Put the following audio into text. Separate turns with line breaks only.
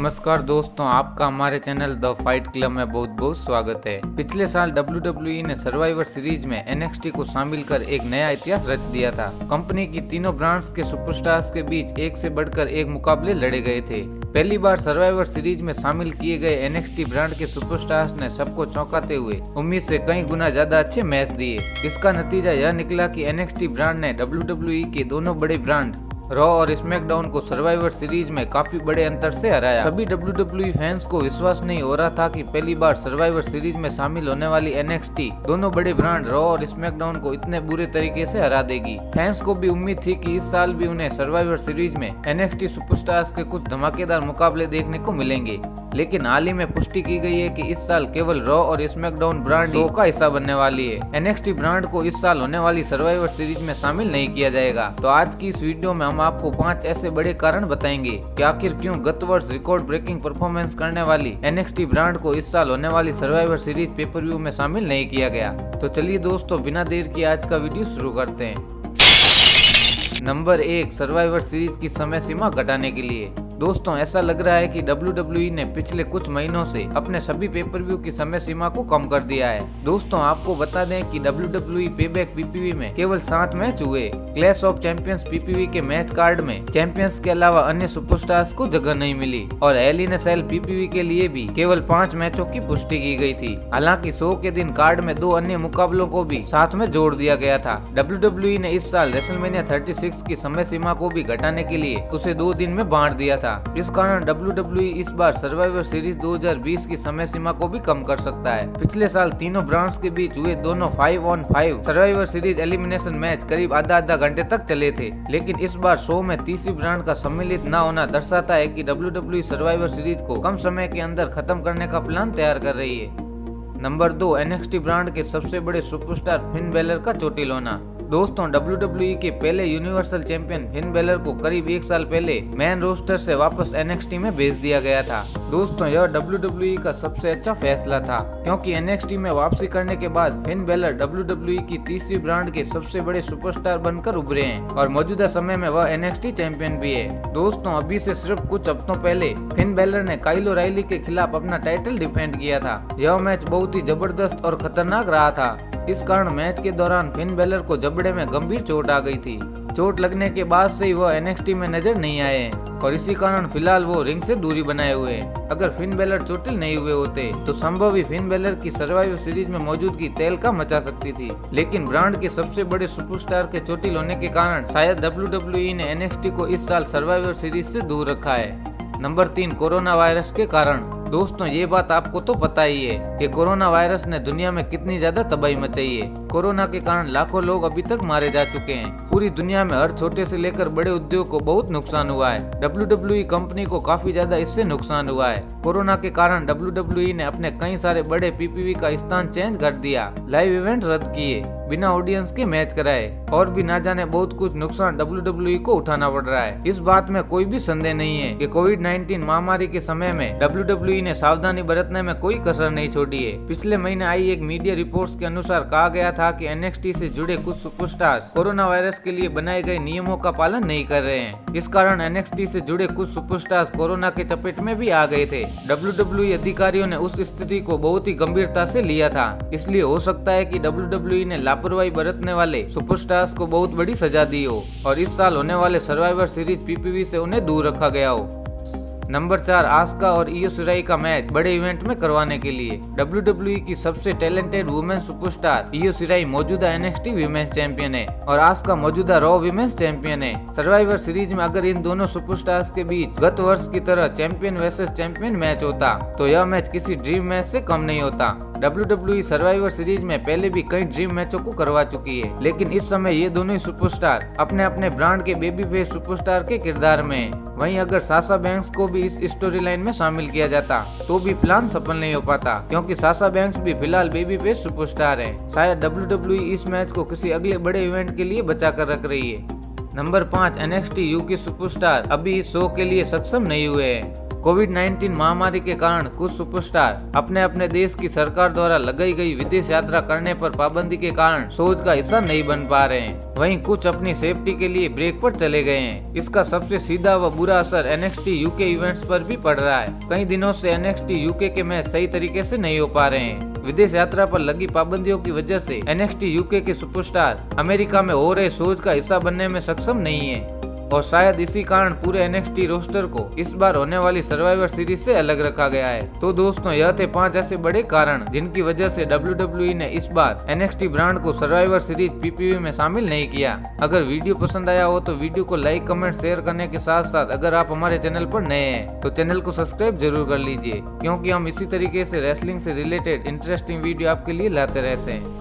नमस्कार दोस्तों, आपका हमारे चैनल द फाइट क्लब में बहुत बहुत स्वागत है। पिछले साल WWE ने सर्वाइवर सीरीज में NXT को शामिल कर एक नया इतिहास रच दिया था। कंपनी की तीनों ब्रांड्स के सुपरस्टार्स के बीच एक से बढ़कर एक मुकाबले लड़े गए थे। पहली बार सर्वाइवर सीरीज में शामिल किए गए NXT ब्रांड के सुपरस्टार्स ने सबको चौंकाते हुए उम्मीद से कई गुना ज्यादा अच्छे मैच दिए। इसका नतीजा यह निकला कि NXT ब्रांड ने WWE के दोनों बड़े ब्रांड रॉ और स्मैकडाउन को सर्वाइवर सीरीज में काफी बड़े अंतर से हराया। सभी WWE फैंस को विश्वास नहीं हो रहा था कि पहली बार सर्वाइवर सीरीज में शामिल होने वाली NXT दोनों बड़े ब्रांड रॉ और स्मैकडाउन को इतने बुरे तरीके से हरा देगी। फैंस को भी उम्मीद थी कि इस साल भी उन्हें सर्वाइवर सीरीज में NXT सुपरस्टार्स के कुछ धमाकेदार मुकाबले देखने को मिलेंगे, लेकिन हाल ही में पुष्टि की गई है कि इस साल केवल रॉ और स्मैकडाउन ब्रांड शो का हिस्सा बनने वाली है। NXT ब्रांड को इस साल होने वाली सर्वाइवर सीरीज में शामिल नहीं किया जाएगा। तो आज की इस वीडियो में हम आपको 5 ऐसे बड़े कारण बताएंगे कि आखिर क्यों गत वर्ष रिकॉर्ड ब्रेकिंग परफॉर्मेंस करने वाली NXT ब्रांड को इस साल होने वाली सर्वाइवर सीरीज पेपर व्यू में शामिल नहीं किया गया। तो चलिए दोस्तों, बिना देर किए आज का वीडियो शुरू करते हैं। नंबर 1, सर्वाइवर सीरीज की समय सीमा घटाने के लिए। दोस्तों, ऐसा लग रहा है कि WWE ने पिछले कुछ महीनों से अपने सभी पेपर व्यू की समय सीमा को कम कर दिया है। दोस्तों, आपको बता दें कि WWE पेबैक PPV में केवल 7 मैच हुए। क्लैश ऑफ चैंपियंस PPV के मैच कार्ड में चैंपियंस के अलावा अन्य सुपरस्टार्स को जगह नहीं मिली और हेल इन अ सेल PPV के लिए भी केवल 5 मैचों की पुष्टि की गई थी। हालांकि शो के दिन कार्ड में 2 अन्य मुकाबलों को भी साथ में जोड़ दिया गया था। WWE ने इस साल रेसलमेनिया 36 की समय सीमा को भी घटाने के लिए उसे 2 दिन में बांट दिया था। इस कारण WWE इस बार सर्वाइवर सीरीज 2020 की समय सीमा को भी कम कर सकता है। पिछले साल तीनों ब्रांड्स के बीच हुए दोनों 5-on-5 survivor series elimination match करीब आधा घंटे तक चले थे, लेकिन इस बार शो में तीसरी ब्रांड का सम्मिलित न होना दर्शाता है कि WWE सर्वाइवर सीरीज को कम समय के अंदर खत्म करने का प्लान तैयार कर रही है। नंबर 2, NXT ब्रांड के सबसे बड़े सुपरस्टार फिन बेलर का चोटिल होना। दोस्तों, WWE के पहले यूनिवर्सल चैंपियन फिन बेलर को करीब 1 साल पहले मैन रोस्टर से वापस NXT में भेज दिया गया था। दोस्तों, यह WWE का सबसे अच्छा फैसला था, क्योंकि NXT में वापसी करने के बाद फिन बेलर WWE की तीसरी ब्रांड के सबसे बड़े सुपरस्टार बनकर उभरे हैं और मौजूदा समय में वह NXT चैंपियन भी है। दोस्तों, अभी से सिर्फ कुछ हफ्तों पहले फिन बेलर ने काइल ओराइली के खिलाफ अपना टाइटल डिफेंड किया था। यह मैच बहुत ही जबरदस्त और खतरनाक रहा था। इस कारण मैच के दौरान फिन बेलर को जबड़े में गंभीर चोट आ गई थी। चोट लगने के बाद से ही वह NXT में नजर नहीं आए हैं और इसी कारण फिलहाल वो रिंग से दूरी बनाए हुए हैं। अगर फिन बेलर चोटिल नहीं हुए होते तो संभव ही फिन बेलर की सर्वाइवर सीरीज में मौजूदगी तहलका मचा सकती थी, लेकिन ब्रांड के सबसे बड़े सुपरस्टार के चोटिल होने के कारण शायद WWE ने NXT को इस साल सर्वाइवर सीरीज से दूर रखा है। नंबर 3, कोरोना वायरस के कारण। दोस्तों, ये बात आपको तो पता ही है कि कोरोना वायरस ने दुनिया में कितनी ज्यादा तबाही मचाई है। कोरोना के कारण लाखों लोग अभी तक मारे जा चुके हैं। पूरी दुनिया में हर छोटे से लेकर बड़े उद्योग को बहुत नुकसान हुआ है। WWE कंपनी को काफी ज्यादा इससे नुकसान हुआ है। कोरोना के कारण WWE ने अपने कई सारे बड़े PPV का स्थान चेंज कर दिया, लाइव इवेंट रद्द किए, बिना ऑडियंस के मैच कराए और भी ना जाने बहुत कुछ नुकसान WWE को उठाना पड़ रहा है। इस बात में कोई भी संदेह नहीं है कि कोविड-19 महामारी के समय में WWE ने सावधानी बरतने में कोई कसर नहीं छोड़ी है। पिछले महीने आई एक मीडिया रिपोर्ट्स के अनुसार कहा गया था कि NXT से जुड़े कुछ सुपरस्टार्स कोरोना वायरस के लिए बनाए गए नियमों का पालन नहीं कर रहे हैं। इस कारण NXT से जुड़े कुछ सुपरस्टार्स कोरोना के चपेट में भी आ गए थे। WWE अधिकारियों ने उस स्थिति को बहुत ही गंभीरता से लिया था, इसलिए हो सकता है कि WWE ने लापरवाही बरतने वाले सुपरस्टार्स को बहुत बड़ी सजा दी हो और इस साल होने वाले सर्वाइवर सीरीज PPV से उन्हें दूर रखा गया हो। नंबर 4, आस्का और इयो शिराई का मैच बड़े इवेंट में करवाने के लिए। WWE की सबसे टैलेंटेड वुमेन सुपरस्टार इयो शिराई मौजूदा NXT वीमेंस चैंपियन है और आस्का मौजूदा रॉ वीमेंस चैंपियन है। सर्वाइवर सीरीज में अगर इन दोनों सुपरस्टार्स के बीच गत वर्ष की तरह चैंपियन वर्सेस चैंपियन मैच होता तो यह मैच किसी ड्रीम मैच से कम नहीं होता। WWE सर्वाइवर सीरीज में पहले भी कई ड्रीम मैचों को करवा चुकी है, लेकिन इस समय ये दोनों ही सुपरस्टार अपने अपने ब्रांड के बेबी फेस सुपरस्टार के किरदार में हैं। वहीं अगर साशा बैंक्स को भी इस स्टोरी लाइन में शामिल किया जाता तो भी प्लान सफल नहीं हो पाता, क्योंकि साशा बैंक्स भी फिलहाल बेबी फेस सुपरस्टार है। शायद WWE इस मैच को किसी अगले बड़े इवेंट के लिए बचा कर रख रही है। नंबर 5, NXT UK सुपरस्टार अभी इस शो के लिए सक्षम नहीं हुए हैं। कोविड-19 महामारी के कारण कुछ सुपरस्टार अपने अपने देश की सरकार द्वारा लगाई गई विदेश यात्रा करने पर पाबंदी के कारण शोज का हिस्सा नहीं बन पा रहे हैं। वहीं कुछ अपनी सेफ्टी के लिए ब्रेक पर चले गए हैं। इसका सबसे सीधा व बुरा असर NXT UK इवेंट्स पर भी पड़ रहा है। कई दिनों से NXT UK के मैच सही तरीके से नहीं हो पा रहे हैं। विदेश यात्रा पर लगी पाबंदियों की वजह से NXT UK के सुपरस्टार अमेरिका में हो रहे शोज का हिस्सा बनने में सक्षम नहीं है और शायद इसी कारण पूरे NXT रोस्टर को इस बार होने वाली सर्वाइवर सीरीज से अलग रखा गया है। तो दोस्तों, यह थे 5 ऐसे बड़े कारण जिनकी वजह से WWE ने इस बार NXT ब्रांड को सर्वाइवर सीरीज PPV में शामिल नहीं किया। अगर वीडियो पसंद आया हो तो वीडियो को लाइक, कमेंट, शेयर करने के साथ साथ अगर आप हमारे चैनल पर नए हैं तो चैनल को सब्सक्राइब जरूर कर लीजिए, क्योंकि हम इसी तरीके से रेसलिंग से रिलेटेड इंटरेस्टिंग वीडियो आपके लिए लाते रहते हैं।